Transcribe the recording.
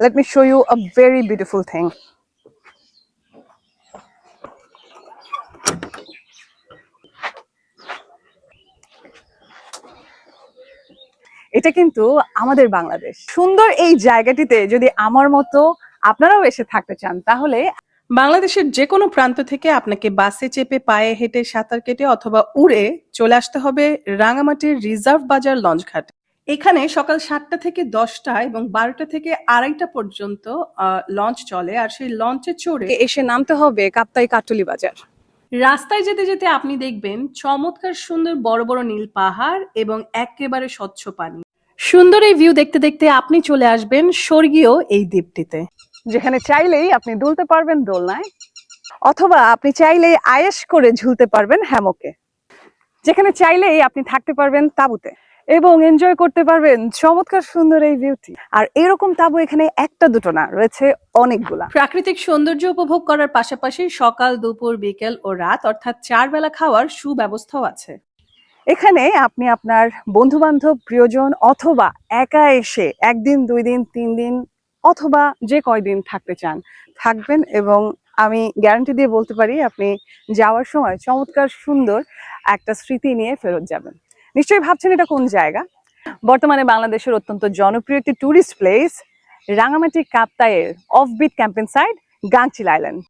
Let me show you a very beautiful thing. এটা কিন্তু আমাদের বাংলাদেশ। সুন্দর এই জায়গাটিতে যদি আমার মতো আপনারাও এসে থাকতে চান, তাহলে বাংলাদেশের যে কোনো প্রান্ত থেকে আপনাকে বাসে চেপে, পায়ে হেঁটে, সাঁতার কেটে অথবা উড়ে চলে আসতে হবে রাঙামাটির রিজার্ভ বাজার লঞ্চ ঘাটে। এখানে সকাল 7টা থেকে 10টা এবং 12টা থেকে 2:30 পর্যন্ত লঞ্চ চলে, আর সেই লঞ্চে চড়ে এসে নামতে হবে কাপ্তাই কাটুলি বাজার। রাস্তায় যেতে যেতে আপনি দেখবেন চমৎকার সুন্দর বড় বড় নীল পাহাড় এবং একেবারে স্বচ্ছ পানি। সুন্দর এই ভিউ দেখতে দেখতে আপনি চলে আসবেন স্বর্গীয় এই দ্বীপটিতে, যেখানে চাইলেই আপনি দুলতে পারবেন দোলনায়, অথবা আপনি চাইলেই আয়েশ করে ঝুলতে পারবেন হ্যামকে, যেখানে চাইলেই আপনি থাকতে পারবেন তাঁবুতে এবং এনজয় করতে পারবেন চমৎকার সুন্দর এই বিউটি। আর এরকম তাঁবু এখানে একটা দুটো না, রয়েছে অনেকগুলা। প্রাকৃতিক সৌন্দর্য উপভোগ করার পাশাপাশি সকাল, দুপুর, বিকেল ও রাত অর্থাৎ 4 বেলা খাওয়ার সুব্যবস্থাও আছে। এখানে আপনি আপনার বন্ধু বান্ধব, প্রিয়জন অথবা একা এসে 1 দিন 2 দিন 3 দিন অথবা যে কয়দিন থাকতে চান থাকবেন, এবং আমি গ্যারান্টি দিয়ে বলতে পারি আপনি যাওয়ার সময় চমৎকার সুন্দর একটা স্মৃতি নিয়ে ফেরত যাবেন। নিশ্চয়ই ভাবছেন এটা কোন জায়গা। বর্তমানে বাংলাদেশের অত্যন্ত জনপ্রিয় একটি ট্যুরিস্ট প্লেস রাঙামাটি কাপ্তাইয়ের offbeat camping site Gangchil island.